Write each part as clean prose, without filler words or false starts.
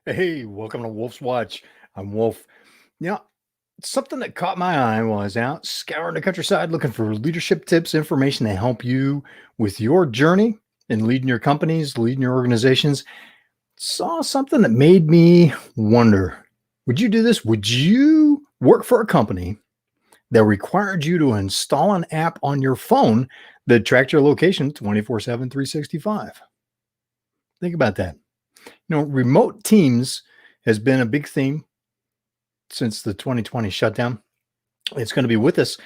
Hey, welcome to Wolf's Watch. I'm Wolf. Now, something that caught my eye while I was out scouring the countryside looking for leadership tips, information to help you with your journey in leading your companies, leading your organizations. Saw something that made me wonder, would you do this? Would you work for a company that required you to install an app on your phone that tracked your location 24/7, 365? Think about that. Remote teams has been a big theme since the 2020 shutdown. It's going to be with us.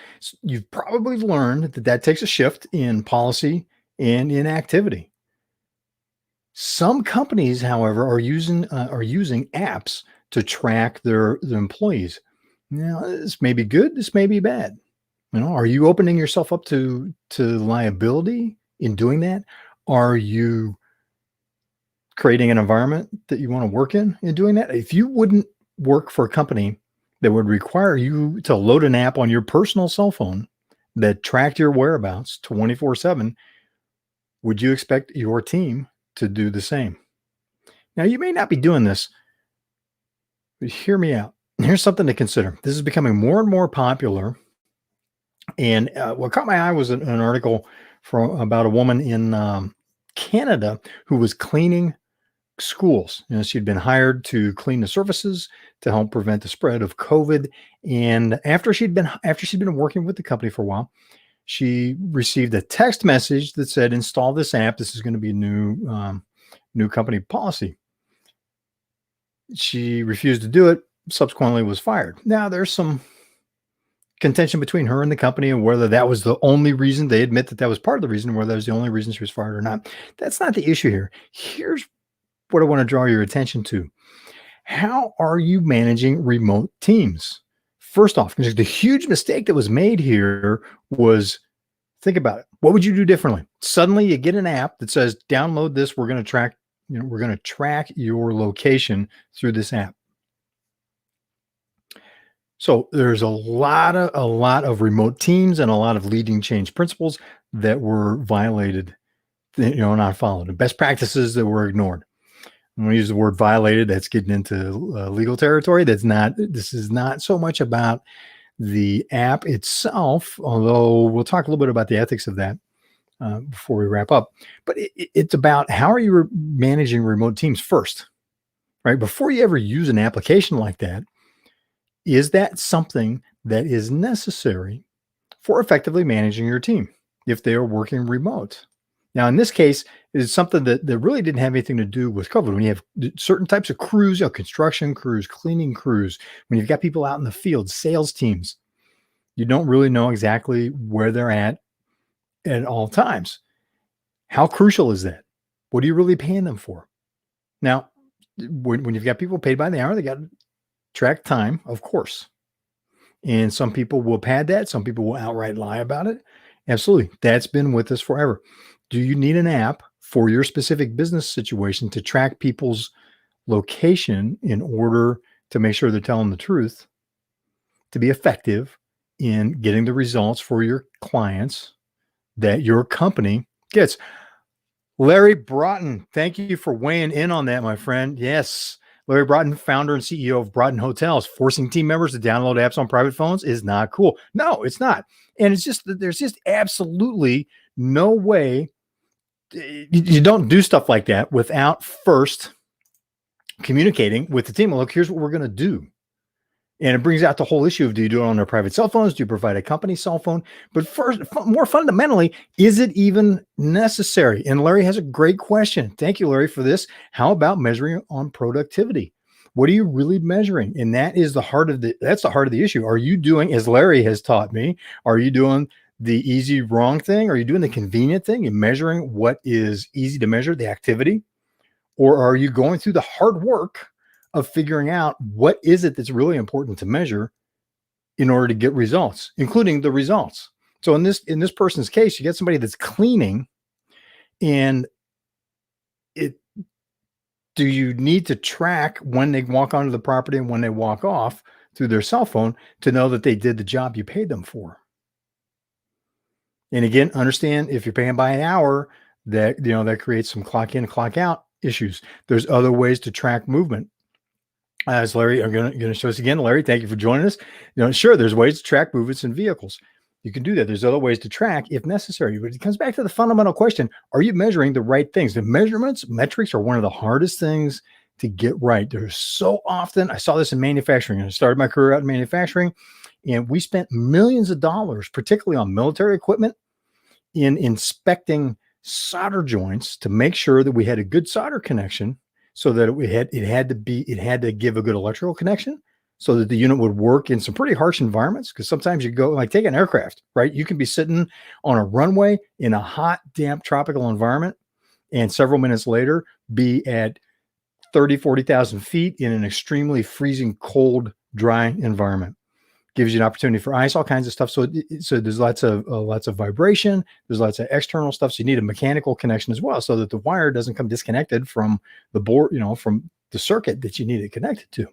You've probably learned that that takes a shift in policy and in activity. Some companies, however, are using apps to track their employees. Now, this may be good. This may be bad. Are you opening yourself up to liability in doing that? Are you creating an environment that you want to work in doing that? If you wouldn't work for a company that would require you to load an app on your personal cell phone that tracked your whereabouts 24/7, would you expect your team to do the same? Now, you may not be doing this, but hear me out. Here's something to consider. This is becoming more and more popular. And what caught my eye was an article from about a woman in Canada who was cleaning schools. She'd been hired to clean the surfaces to help prevent the spread of COVID. And after she'd been working with the company for a while, she received a text message that said, "Install this app. This is going to be a new company policy." She refused to do it. Subsequently, was fired. Now there's some contention between her and the company and whether that was the only reason. They admit that that was part of the reason, whether that was the only reason she was fired or not. That's not the issue here. Here's what I want to draw your attention to. How are you managing remote teams? First off, the huge mistake that was made here was, think about it. What would you do differently? Suddenly you get an app that says, download this. We're going to track your location through this app. So there's a lot of remote teams and a lot of leading change principles that were violated, not followed, and best practices that were ignored. I'm going to use the word violated. That's getting into legal territory. This is not so much about the app itself, although we'll talk a little bit about the ethics of that before we wrap up. But it's about how are you managing remote teams first, right? Before you ever use an application like that, is that something that is necessary for effectively managing your team if they are working remote? Now, in this case, it's something that really didn't have anything to do with COVID. When you have certain types of crews, construction crews, cleaning crews, when you've got people out in the field, sales teams, you don't really know exactly where they're at all times. How crucial is that? What are you really paying them for? Now, when you've got people paid by the hour, they got to track time, of course. And some people will pad that. Some people will outright lie about it. Absolutely. That's been with us forever. Do you need an app for your specific business situation to track people's location in order to make sure they're telling the truth, to be effective in getting the results for your clients that your company gets? Larry Broughton, thank you for weighing in on that, my friend. Yes. Larry Broughton, founder and CEO of Broughton Hotels. Forcing team members to download apps on private phones is not cool. No, it's not. And it's just that there's just absolutely no way. You don't do stuff like that without first communicating with the team. Look, here's what we're going to do. And it brings out the whole issue of, do you do it on their private cell phones? Do you provide a company cell phone? But first, more fundamentally, is it even necessary? And Larry has a great question. Thank you, Larry, for this. How about measuring on productivity? What are you really measuring? And that's the heart of the issue. Are you doing, as Larry has taught me, are you doing the easy wrong thing? Are you doing the convenient thing and measuring what is easy to measure, the activity? Or are you going through the hard work of figuring out what is it that's really important to measure in order to get results, including the results? So in this person's case, you get somebody that's cleaning, and do you need to track when they walk onto the property and when they walk off through their cell phone to know that they did the job you paid them for? And again, understand, if you're paying by an hour, that creates some clock in, clock out issues. There's other ways to track movement. As Larry, I'm gonna show us again. Larry, thank you for joining us. Sure, there's ways to track movements in vehicles. You can do that. There's other ways to track if necessary, but it comes back to the fundamental question: are you measuring the right things? The metrics are one of the hardest things to get right. There's so often, I saw this in manufacturing. I started my career out in manufacturing, and we spent millions of dollars, particularly on military equipment, in inspecting solder joints to make sure that we had a good solder connection, so that it had to give a good electrical connection, so that the unit would work in some pretty harsh environments. Because sometimes you go, like, take an aircraft, right? You can be sitting on a runway in a hot, damp, tropical environment, and several minutes later be at 30, 40,000 feet in an extremely freezing cold, dry environment. Gives you an opportunity for ice, all kinds of stuff. So there's lots of vibration. There's lots of external stuff. So you need a mechanical connection as well, so that the wire doesn't come disconnected from the board, from the circuit that you need it connected to.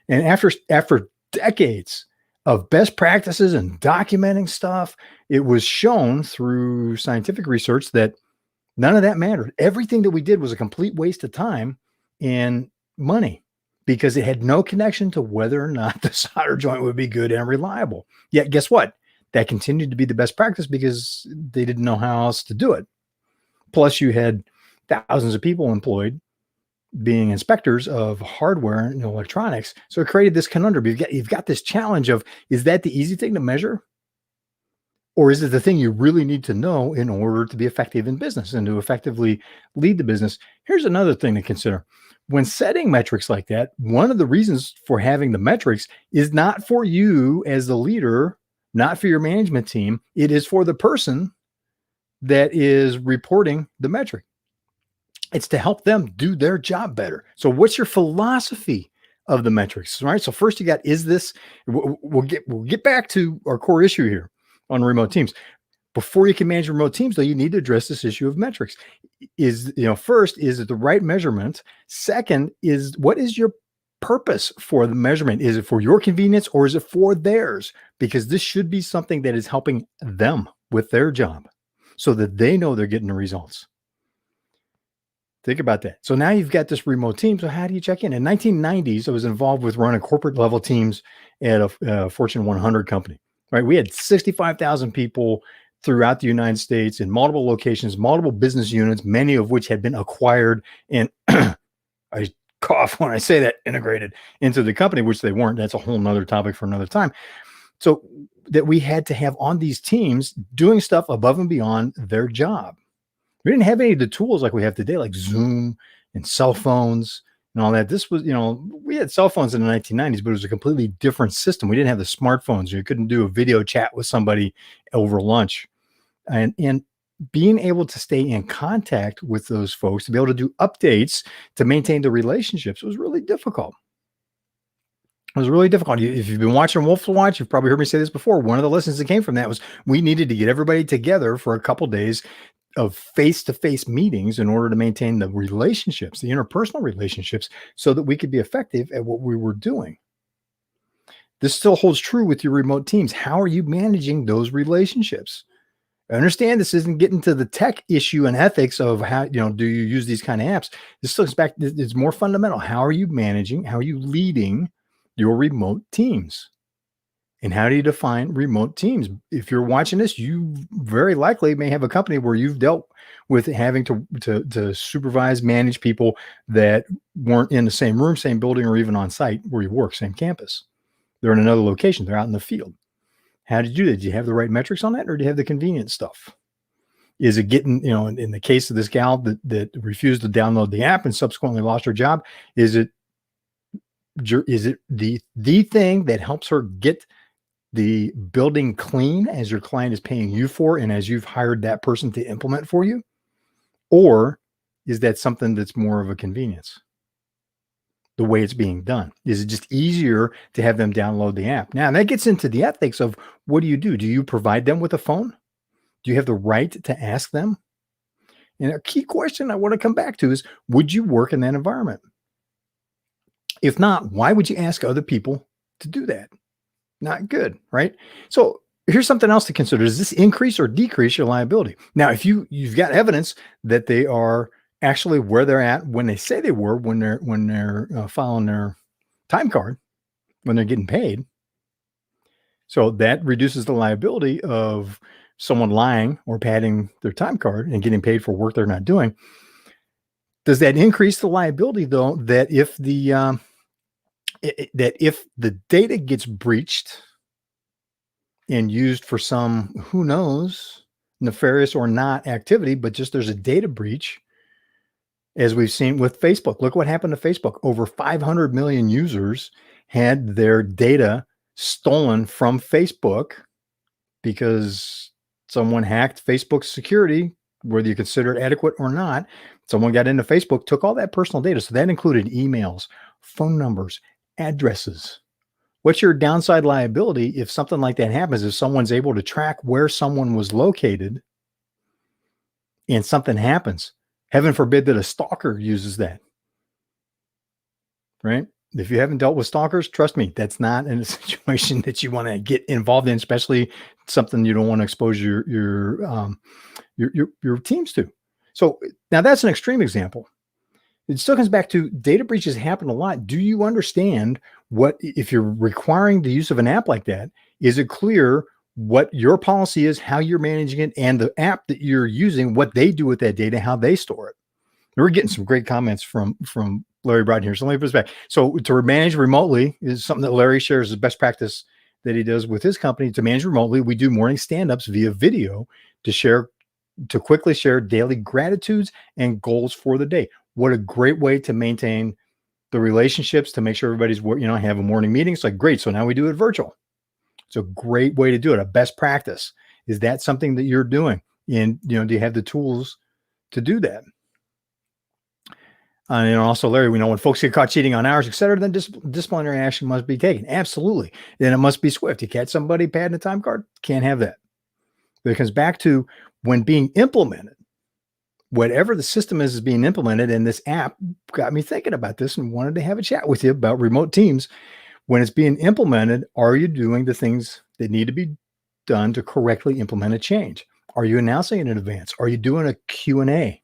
And after decades of best practices and documenting stuff, it was shown through scientific research that none of that mattered. Everything that we did was a complete waste of time and money, because it had no connection to whether or not the solder joint would be good and reliable. Yet, guess what? That continued to be the best practice because they didn't know how else to do it. Plus, you had thousands of people employed being inspectors of hardware and electronics. So it created this conundrum. You've got this challenge of, is that the easy thing to measure? Or is it the thing you really need to know in order to be effective in business and to effectively lead the business? Here's another thing to consider. When setting metrics like that, one of the reasons for having the metrics is not for you as the leader, not for your management team. It is for the person that is reporting the metric. It's to help them do their job better. So what's your philosophy of the metrics? All right. So first you got, we'll get back to our core issue here on remote teams. Before you can manage remote teams, though, you need to address this issue of metrics. First, is it the right measurement? Second, what is your purpose for the measurement? Is it for your convenience or is it for theirs? Because this should be something that is helping them with their job so that they know they're getting the results. Think about that. So now you've got this remote team. So how do you check in? In 1990s, I was involved with running corporate level teams at a Fortune 100 company, right? We had 65,000 people throughout the United States in multiple locations, multiple business units, many of which had been acquired. And I cough when I say that, integrated into the company, which they weren't. That's a whole nother topic for another time. So that we had to have on these teams doing stuff above and beyond their job. We didn't have any of the tools like we have today, like Zoom and cell phones and all that. This was, we had cell phones in the 1990s, but it was a completely different system. We didn't have the smartphones. You couldn't do a video chat with somebody over lunch. And being able to stay in contact with those folks, to be able to do updates, to maintain the relationships was really difficult. It was really difficult. If you've been watching Wolf's Watch, you've probably heard me say this before. One of the lessons that came from that was we needed to get everybody together for a couple days of face-to-face meetings in order to maintain the relationships, the interpersonal relationships, so that we could be effective at what we were doing. This still holds true with your remote teams. How are you managing those relationships? I understand this isn't getting to the tech issue and ethics of how, do you use these kind of apps? This still goes back, it's more fundamental. How are you managing, how are you leading your remote teams? And how do you define remote teams? If you're watching this, you very likely may have a company where you've dealt with having to supervise, manage people that weren't in the same room, same building, or even on site where you work, same campus. They're in another location. They're out in the field. How did you do that? Did you have the right metrics on that, or do you have the convenient stuff? Is it getting, in the case of this gal that refused to download the app and subsequently lost her job, is it the thing that helps her get the building clean as your client is paying you for and as you've hired that person to implement for you? Or is that something that's more of a convenience? The way it's being done? Is it just easier to have them download the app? Now, that gets into the ethics of what do? Do you provide them with a phone? Do you have the right to ask them? And a key question I want to come back to is, would you work in that environment? If not, why would you ask other people to do that? Not good, right? So here's something else to consider. Does this increase or decrease your liability? Now, if you've got evidence that they are actually where they're at when they say they were, when they're following time card when they're getting paid. So that reduces the liability of someone lying or padding their time card and getting paid for work they're not doing. Does that increase the liability, though, that if the data gets breached and used for some, who knows, nefarious or not activity, but just there's a data breach, as we've seen with Facebook? Look what happened to Facebook. Over 500 million users had their data stolen from Facebook because someone hacked Facebook's security, whether you consider it adequate or not. Someone got into Facebook, took all that personal data. So that included emails, phone numbers, addresses. What's your downside liability if something like that happens? If someone's able to track where someone was located and something happens, heaven forbid that a stalker uses that, right? If you haven't dealt with stalkers, trust me, that's not in a situation that you want to get involved in, especially something you don't want to expose your teams to. So now that's an extreme example. It still comes back to data breaches happen a lot. Do you understand what, if you're requiring the use of an app like that, is it clear what your policy is, how you're managing it, and the app that you're using, what they do with that data, how they store it? We're getting some great comments from Larry Broughton here. So let me put this back. So to manage remotely is something that Larry shares as best practice that he does with his company. To manage remotely, we do morning stand-ups via video to quickly share daily gratitudes and goals for the day. What a great way to maintain the relationships, to make sure everybody's, have a morning meeting. It's like, great. So now we do it virtual. It's a great way to do it. A best practice. Is that something that you're doing? And, do you have the tools to do that? And also, Larry, we know when folks get caught cheating on hours, et cetera, then disciplinary action must be taken. Absolutely. Then it must be swift. You catch somebody padding a time card, can't have that. But it comes back to when being implemented, whatever the system is being implemented, and this app got me thinking about this and wanted to have a chat with you about remote teams. When it's being implemented, are you doing the things that need to be done to correctly implement a change? Are you announcing it in advance? Are you doing a Q&A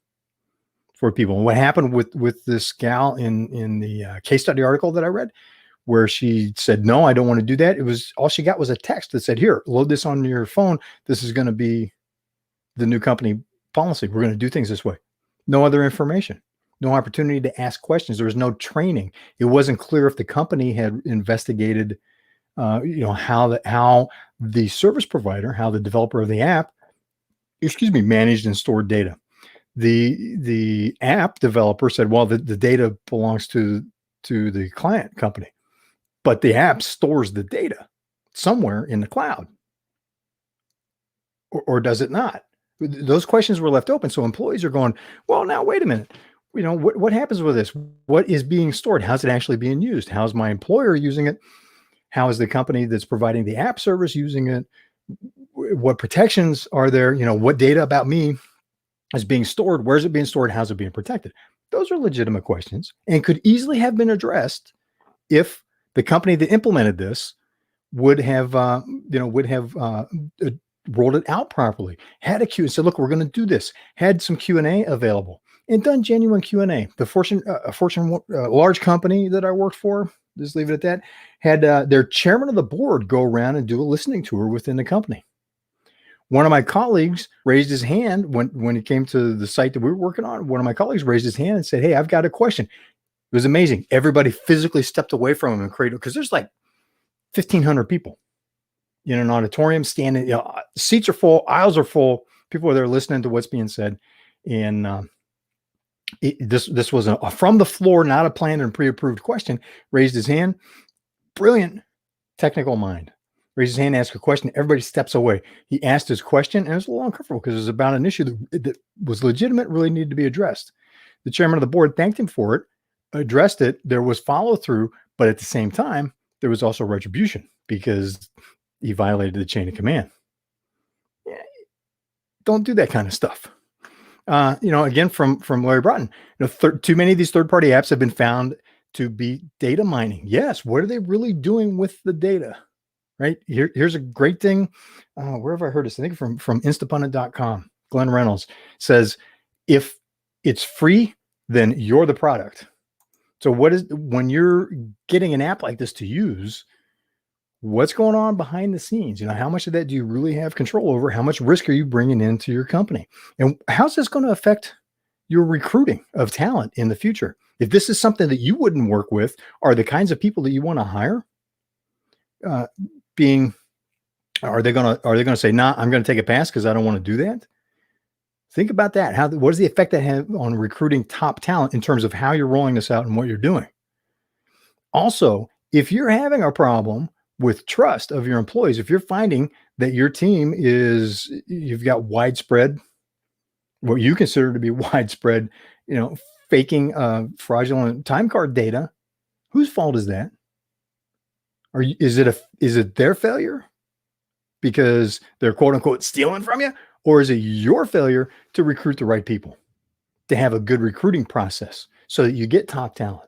for people? And what happened with this gal in the case study article that I read, where she said, no, I don't want to do that. It was, all she got was a text that said, here, load this on your phone. This is going to be the new company policy. We're going to do things this way. No other information, no opportunity to ask questions. There was no training. It wasn't clear if the company had investigated, how the service provider, how the developer of the app, managed and stored data. The app developer said, well, the data belongs to the client company, but the app stores the data somewhere in the cloud, or does it not? Those questions were left open. So employees are going, well, now wait a minute. What happens with this? What is being stored? How's it actually being used? How's my employer using it? How is the company that's providing the app service using it? What protections are there? What data about me is being stored? Where's it being stored? How's it being protected? Those are legitimate questions and could easily have been addressed if the company that implemented this would have rolled it out properly, had a Q and said, look, we're going to do this, had some Q&A available and done genuine Q&A. The Fortune large company that I worked for, just leave it at that, had their chairman of the board go around and do a listening tour within the company. One of my colleagues raised his hand when it came to the site that we were working on. One of my colleagues raised his hand and said, hey, I've got a question. It was amazing. Everybody physically stepped away from him and created, because there's like 1,500 people in an auditorium standing, seats are full, aisles are full. People are there listening to what's being said. And this was a from the floor, not a planned and pre-approved question. Raised his hand. Brilliant technical mind. Raised his hand, asked a question. Everybody steps away. He asked his question, and it was a little uncomfortable because it was about an issue that was legitimate, really needed to be addressed. The chairman of the board thanked him for it, addressed it. There was follow through, but at the same time, there was also retribution because he violated the chain of command. Yeah, don't do that kind of stuff. Again, from Larry Broughton, too many of these third-party apps have been found to be data mining. Yes. What are they really doing with the data? Right. Here's a great thing. Where have I heard this? I think from instapundit.com. Glenn Reynolds says, if it's free, then you're the product. So when you're getting an app like this to use, what's going on behind the scenes? How much of that do you really have control over? How much risk are you bringing into your company? And how's this going to affect your recruiting of talent in the future? If this is something that you wouldn't work with, are the kinds of people that you want to hire uh, being, are they going to say, nah, I'm going to take a pass because I don't want to do that? Think about that. What is the effect that have on recruiting top talent in terms of how you're rolling this out and what you're doing? Also, if you're having a problem with trust of your employees, if you're finding that your team you've got widespread, what you consider to be widespread, faking fraudulent time card data, whose fault is that? Is it their failure because they're quote unquote stealing from you? Or is it your failure to recruit the right people, to have a good recruiting process so that you get top talent?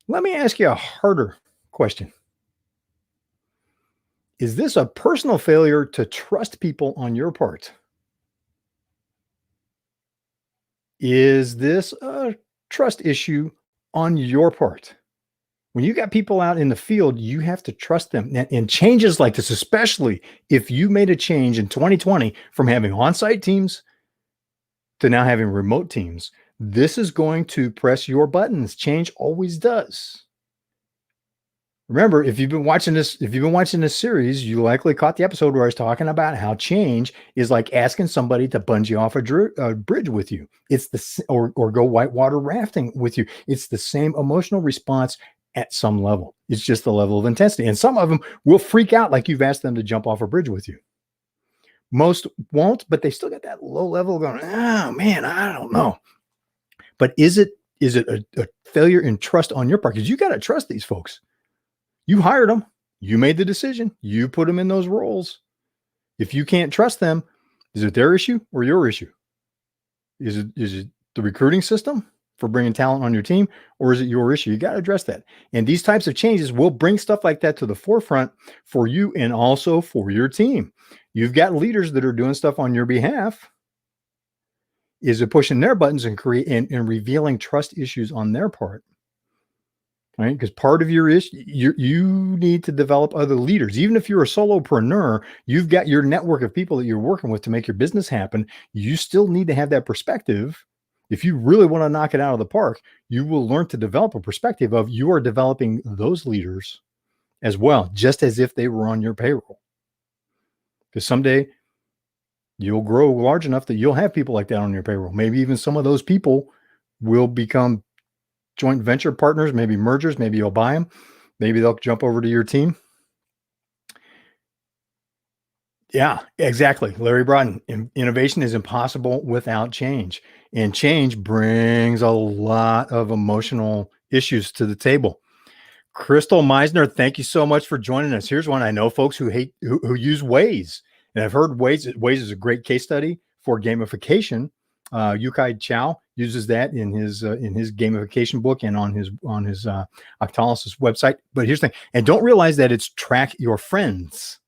Let me ask you a harder question. Is this a personal failure to trust people on your part? Is this a trust issue on your part? When you got people out in the field, you have to trust them. And changes like this, especially if you made a change in 2020 from having on-site teams to now having remote teams, this is going to press your buttons. Change always does. Remember, if you've been watching this series, you likely caught the episode where I was talking about how change is like asking somebody to bungee off a bridge with you. It's or go whitewater rafting with you. It's the same emotional response at some level. It's just the level of intensity. And some of them will freak out like you've asked them to jump off a bridge with you. Most won't, but they still got that low level going, oh man, I don't know. But is it a failure in trust on your part? Because you got to trust these folks. You hired them. You made the decision. You put them in those roles. If you can't trust them, is it their issue or your issue? Is it the recruiting system for bringing talent on your team, or is it your issue? You got to address that. And these types of changes will bring stuff like that to the forefront for you and also for your team. You've got leaders that are doing stuff on your behalf. Is it pushing their buttons and revealing trust issues on their part? Right? Because part of your issue, you need to develop other leaders. Even if you're a solopreneur, you've got your network of people that you're working with to make your business happen. You still need to have that perspective. If you really want to knock it out of the park, you will learn to develop a perspective of you are developing those leaders as well, just as if they were on your payroll. Because someday you'll grow large enough that you'll have people like that on your payroll. Maybe even some of those people will become joint venture partners, maybe mergers, maybe you'll buy them. Maybe they'll jump over to your team. Yeah, exactly. Larry Broughton, innovation is impossible without change. And change brings a lot of emotional issues to the table. Crystal Meizner, thank you so much for joining us. Here's one. I know folks who use Waze. And I've heard Waze is a great case study for gamification. Yukai Chow uses that in his gamification book and on his Octalysis website. But here's the thing, and don't realize that it's track your friends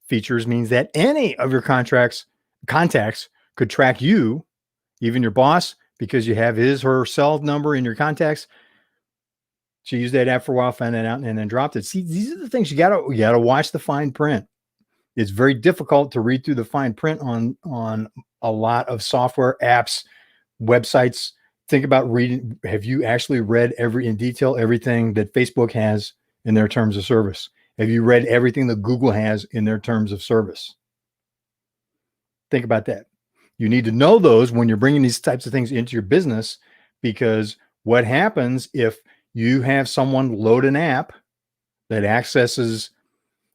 features means that any of your contacts could track you, even your boss, because you have his or her cell number in your contacts. She used that app for a while, found that out, and then dropped it. See, these are the things you gotta watch the fine print. It's very difficult to read through the fine print on a lot of software, apps, websites. Think about reading. Have you actually read in detail everything that Facebook has in their terms of service? Have you read everything that Google has in their terms of service? Think about that. You need to know those when you're bringing these types of things into your business, because what happens if you have someone load an app that accesses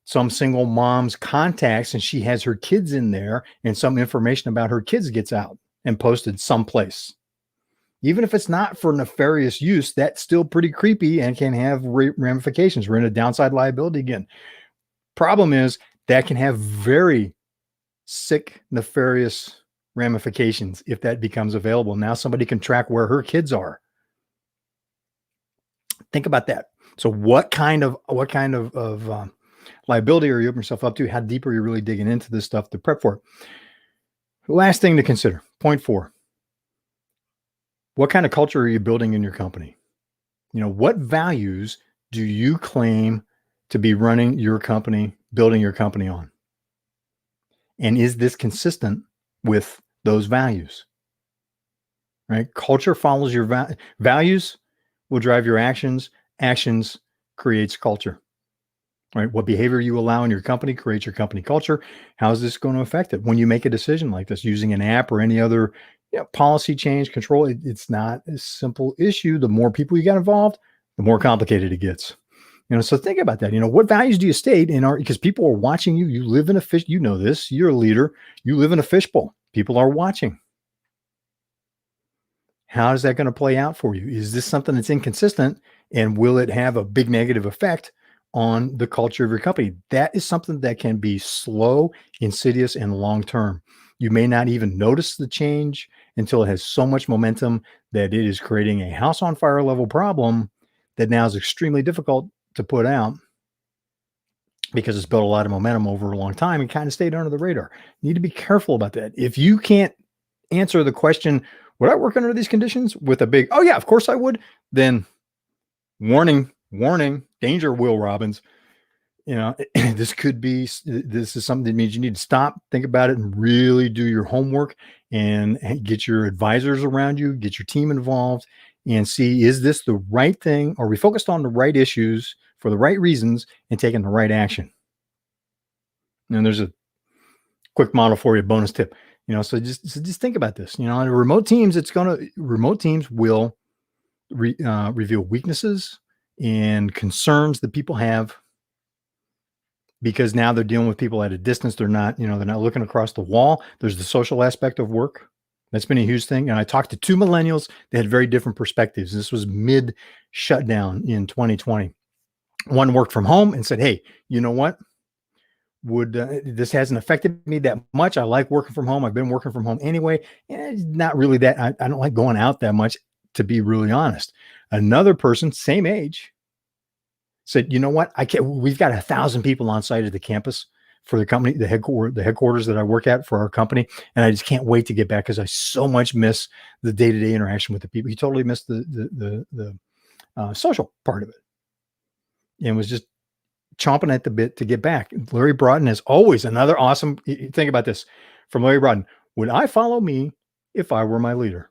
some single mom's contacts and she has her kids in there and some information about her kids gets out and posted someplace? Even if it's not for nefarious use, that's still pretty creepy and can have ramifications. We're in a downside liability again. Problem is that can have very sick, nefarious ramifications if that becomes available. Now somebody can track where her kids are. Think about that. So what kind of liability are you opening yourself up to? How deep are you really digging into this stuff to prep for it? Last thing to consider, point 4. What kind of culture are you building in your company? What values do you claim to be running your company, building your company on? And is this consistent with those values? Right? Culture follows your values will drive your actions. Actions creates culture. Right? What behavior you allow in your company creates your company culture. How is this going to affect it? When you make a decision like this using an app or any other policy change, control, it's not a simple issue. The more people you got involved, the more complicated it gets. So think about that. What values do you state in our, because people are watching you. You live in a fish, this, you're a leader, you live in a fishbowl. People are watching. How is that going to play out for you? Is this something that's inconsistent, and will it have a big negative effect on the culture of your company? That is something that can be slow, insidious, and long term. You may not even notice the change until it has so much momentum that it is creating a house on fire level problem that now is extremely difficult to put out because it's built a lot of momentum over a long time and kind of stayed under the radar. You need to be careful about that. If you can't answer the question, would I work under these conditions, with a big, oh yeah, of course I would, then warning, danger, Will Robbins. This is something that means you need to stop, think about it, and really do your homework and get your advisors around you, get your team involved, and see, is this the right thing? Are we focused on the right issues for the right reasons and taking the right action? And there's a quick model for you, bonus tip. So just think about this. On remote teams, remote teams will reveal weaknesses and concerns that people have, because now they're dealing with people at a distance. They're not looking across the wall. There's the social aspect of work. That's been a huge thing. And I talked to two millennials that had very different perspectives. This was mid shutdown in 2020. One worked from home and said, hey, you know what? This hasn't affected me that much. I like working from home. I've been working from home anyway. And it's not really that. I don't like going out that much, to be really honest. Another person, same age, said, you know what? We've got 1,000 people on site at the campus for the company, the headquarters that I work at for our company. And I just can't wait to get back because I so much miss the day-to-day interaction with the people. He totally missed the social part of it and was just chomping at the bit to get back. Larry Broughton is always another awesome. Think about this from Larry Broughton. Would I follow me if I were my leader?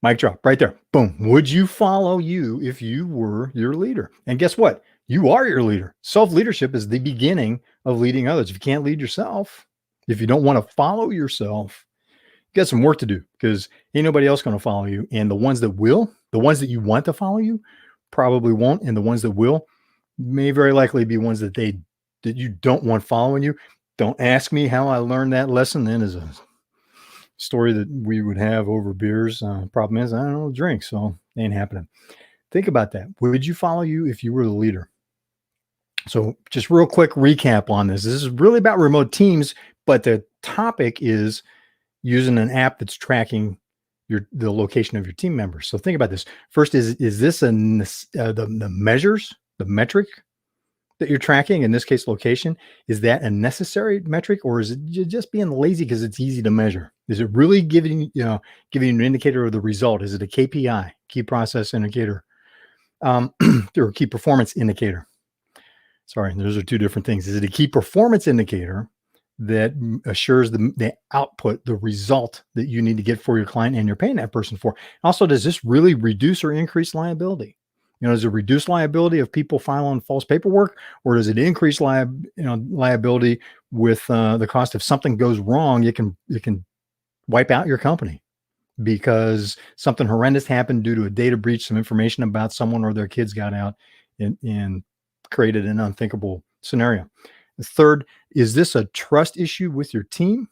Mic drop right there. Boom. Would you follow you if you were your leader? And guess what? You are your leader. Self-leadership is the beginning of leading others. If you can't lead yourself, if you don't want to follow yourself, you got some work to do, because ain't nobody else going to follow you. And the ones that will, the ones that you want to follow you, probably won't. And the ones that will may very likely be ones that you don't want following you. Don't ask me how I learned that lesson. Then is a story that we would have over beers. Problem is, I don't drink, so it ain't happening. Think about that. Would you follow you if you were the leader? So just real quick recap on this. This is really about remote teams, but the topic is using an app that's tracking the location of your team members. So think about this. First, is this the measures, the metric that you're tracking, in this case, location, is that a necessary metric, or is it just being lazy because it's easy to measure? Is it really giving you an indicator of the result? Is it a KPI, key process indicator, or key performance indicator? Sorry, those are two different things. Is it a key performance indicator that assures the output, the result that you need to get for your client and you're paying that person for? Also, does this really reduce or increase liability? Does it reduce liability of people filing false paperwork, or does it increase liability with the cost if something goes wrong? It can wipe out your company because something horrendous happened due to a data breach, some information about someone or their kids got out and created an unthinkable scenario. The third, is this a trust issue with your team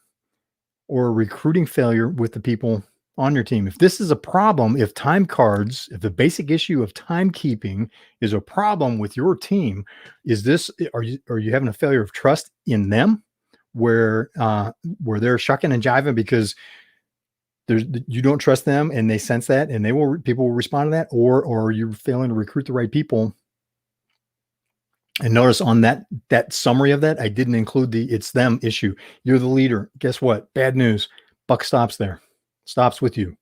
or a recruiting failure with the people on your team? If this is a problem, if the basic issue of timekeeping is a problem with your team, are you having a failure of trust in them where they're shucking and jiving because you don't trust them and they sense that and people will respond to that, or you're failing to recruit the right people? And notice on that summary of that, I didn't include the it's them issue. You're the leader. Guess what? Bad news. Buck stops there, stops with you.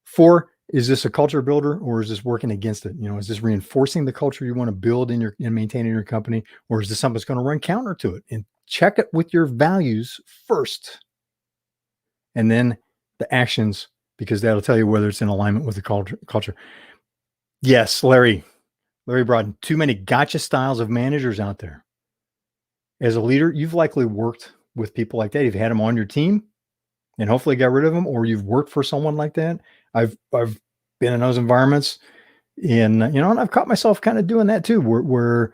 4, is this a culture builder or is this working against it? Is this reinforcing the culture you want to build in your and maintain in your company, or is this something that's going to run counter to it? And check it with your values first, and then the actions, because that'll tell you whether it's in alignment with the culture. Yes, Larry Broughton, too many gotcha styles of managers out there. As a leader, you've likely worked with people like that. You've had them on your team and hopefully got rid of them, or you've worked for someone like that. I've been in those environments, and I've caught myself kind of doing that too, where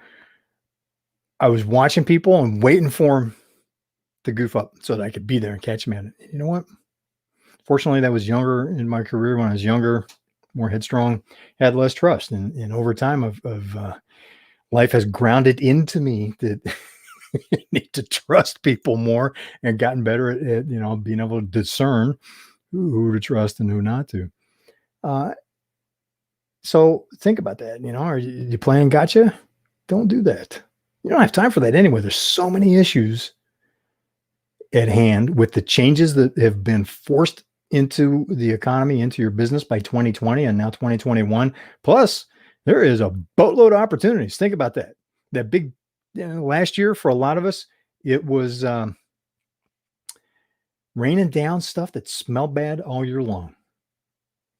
I was watching people and waiting for them to goof up so that I could be there and catch them at it. You know what? Fortunately, that was younger in my career. When I was younger, more headstrong, had less trust, and over time of life has grounded into me that you need to trust people more, and gotten better at being able to discern who to trust and who not to. So think about that. Are you playing gotcha? Don't do that. You don't have time for that anyway. There's so many issues at hand with the changes that have been forced into the economy, into your business by 2020 and now 2021. Plus, there is a boatload of opportunities. Think about that. That big last year for a lot of us, it was raining down stuff that smelled bad all year long,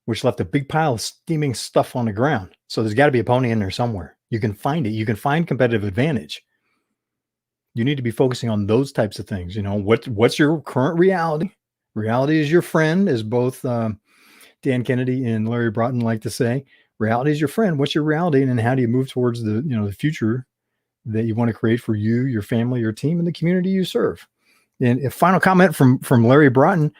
which left a big pile of steaming stuff on the ground. So there's got to be a pony in there somewhere. You can find it. You can find competitive advantage. You need to be focusing on those types of things. What's your current reality? Reality is your friend, as both Dan Kennedy and Larry Broughton like to say. Reality is your friend. What's your reality, and then how do you move towards the future that you want to create for you, your family, your team, and the community you serve? And a final comment from Larry Broughton: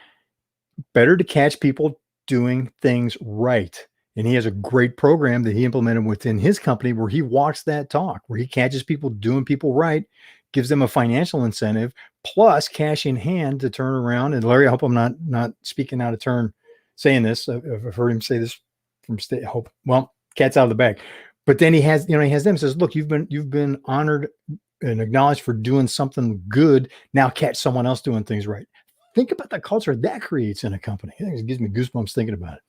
better to catch people doing things right. And he has a great program that he implemented within his company where he walks that talk, where he catches people doing people right, gives them a financial incentive, plus cash in hand to turn around. And Larry, I hope I'm not speaking out of turn saying this. I've heard him say this from state. Hope, well, cat's out of the bag. But then he has them, says, look, you've been honored and acknowledged for doing something good. Now catch someone else doing things right. Think about the culture that creates in a company. It gives me goosebumps thinking about it.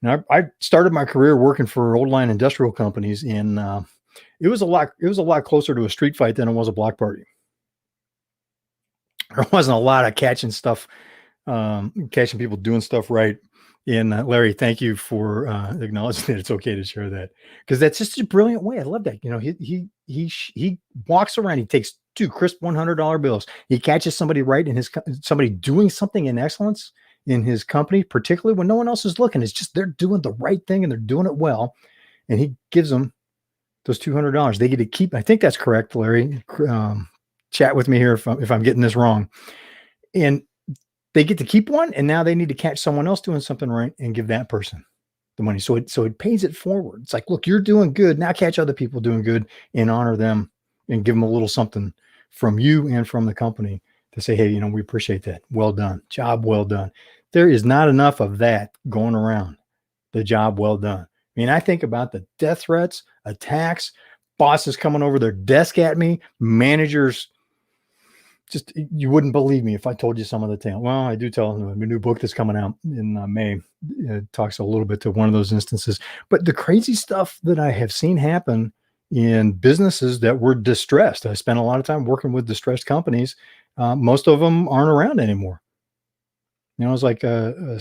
Now, I started my career working for old line industrial companies, and it was a lot closer to a street fight than it was a block party. There wasn't a lot of catching people doing stuff right. And Larry, thank you for acknowledging that it's okay to share that, because that's just a brilliant way. I love that. He walks around. He takes 2 crisp $100 bills. He catches somebody right in somebody doing something in excellence in his company, particularly when no one else is looking. It's just they're doing the right thing and they're doing it well, and he gives them those $200. They get to keep. I think that's correct, Larry. Chat with me here if I'm getting this wrong. And they get to keep one, and now they need to catch someone else doing something right and give that person the money. So it pays it forward. It's like, look, you're doing good. Now catch other people doing good and honor them and give them a little something from you and from the company to say, hey, we appreciate that. Well done. Job well done. There is not enough of that going around. The job well done. I mean, I think about the death threats, attacks, bosses coming over their desk at me, managers. Just, you wouldn't believe me if I told you some of the tale. Well, I do tell them. A new book that's coming out in May talks a little bit to one of those instances. But the crazy stuff that I have seen happen in businesses that were distressed. I spent a lot of time working with distressed companies. Most of them aren't around anymore. It's like a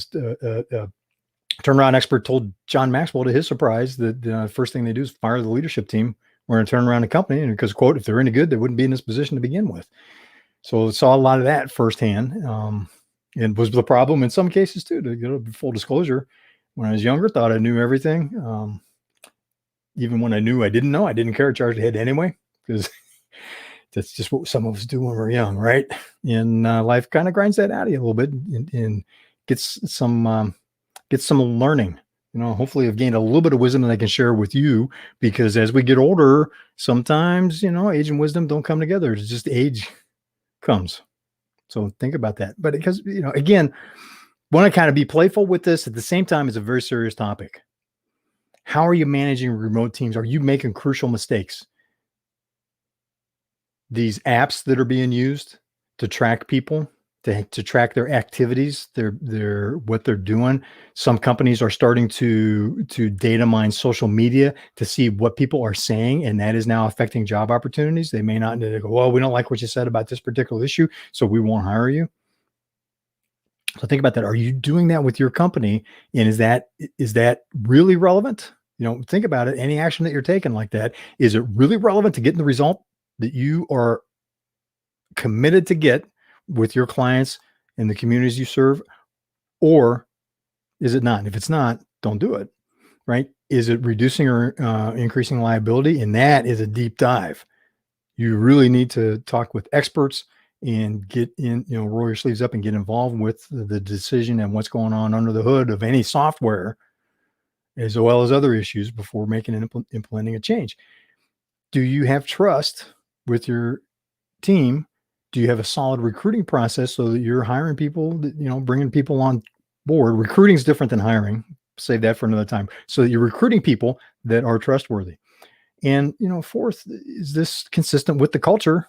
turnaround expert told John Maxwell, to his surprise, that the first thing they do is fire the leadership team. We're going to turn around the company, and because, quote, if they're any good, they wouldn't be in this position to begin with. So I saw a lot of that firsthand, and was the problem in some cases too. To full disclosure, when I was younger, thought I knew everything. Even when I knew I didn't know, I didn't care. I charged ahead anyway, because that's just what some of us do when we're young, right? And life kind of grinds that out of you a little bit, and gets some learning. Hopefully I've gained a little bit of wisdom that I can share with you, because as we get older, sometimes, age and wisdom don't come together. It's just age comes. So think about that. But because, again, want to kind of be playful with this. At the same time, it's a very serious topic. How are you managing remote teams? Are you making crucial mistakes? These apps that are being used to track people, to track their activities, their what they're doing. Some companies are starting to data mine social media to see what people are saying, and that is now affecting job opportunities. They may not they go, well, we don't like what you said about this particular issue, so we won't hire you. So think about that. Are you doing that with your company? And is that really relevant? Think about it. Any action that you're taking like that, is it really relevant to getting the result that you are committed to get with your clients and the communities you serve? Or is it not? And if it's not, don't do it. Right? Is it reducing or increasing liability? And that is a deep dive. You really need to talk with experts and get in, roll your sleeves up and get involved with the decision and what's going on under the hood of any software, as well as other issues, before making and implementing a change. Do you have trust with your team? Do you have a solid recruiting process so that you're hiring people, bringing people on board? Recruiting is different than hiring. Save that for another time. So that you're recruiting people that are trustworthy. And, fourth, is this consistent with the culture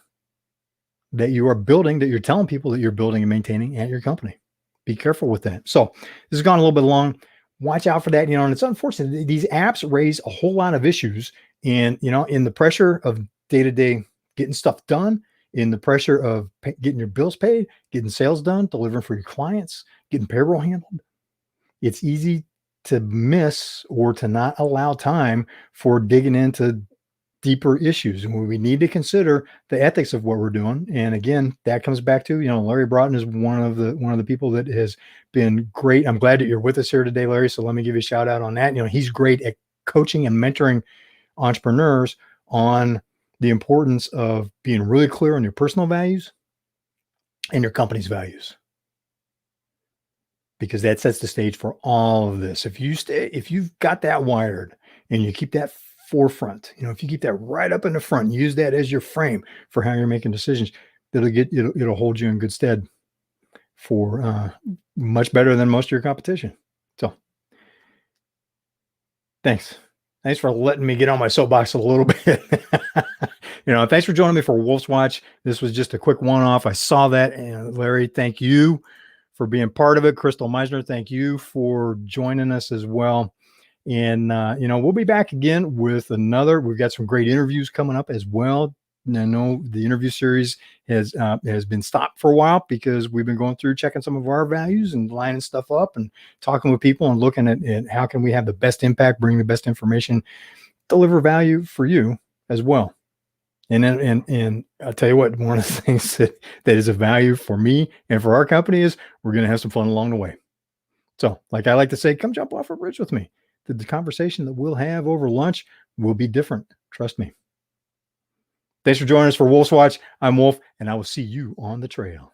that you are building, that you're telling people that you're building and maintaining at your company? Be careful with that. So this has gone a little bit long. Watch out for that. And it's unfortunate. These apps raise a whole lot of issues. And, in the pressure of day-to-day getting stuff done, in the pressure of getting your bills paid, getting sales done, delivering for your clients, getting payroll handled, it's easy to miss or to not allow time for digging into deeper issues. And we need to consider the ethics of what we're doing. And again, that comes back to, Larry Broughton is one of the people that has been great. I'm glad that you're with us here today, Larry. So let me give you a shout out on that. He's great at coaching and mentoring entrepreneurs on the importance of being really clear on your personal values and your company's values, because that sets the stage for all of this. If you've got that wired and you keep that forefront, if you keep that right up in the front, use that as your frame for how you're making decisions, it'll hold you in good stead for much better than most of your competition. So thanks for letting me get on my soapbox a little bit. Thanks for joining me for Wolf's Watch. This was just a quick one-off. I saw that, and Larry, thank you for being part of it. Crystal Meizner, thank you for joining us as well. And, we'll be back again with we've got some great interviews coming up as well. And I know the interview series has been stopped for a while because we've been going through checking some of our values and lining stuff up and talking with people and looking at how can we have the best impact, bring the best information, deliver value for you as well. And I'll tell you what, one of the things that is a value for me and for our company is we're going to have some fun along the way. So like I like to say, come jump off a bridge with me. The conversation that we'll have over lunch will be different. Trust me. Thanks for joining us for Wolf's Watch. I'm Wolf, and I will see you on the trail.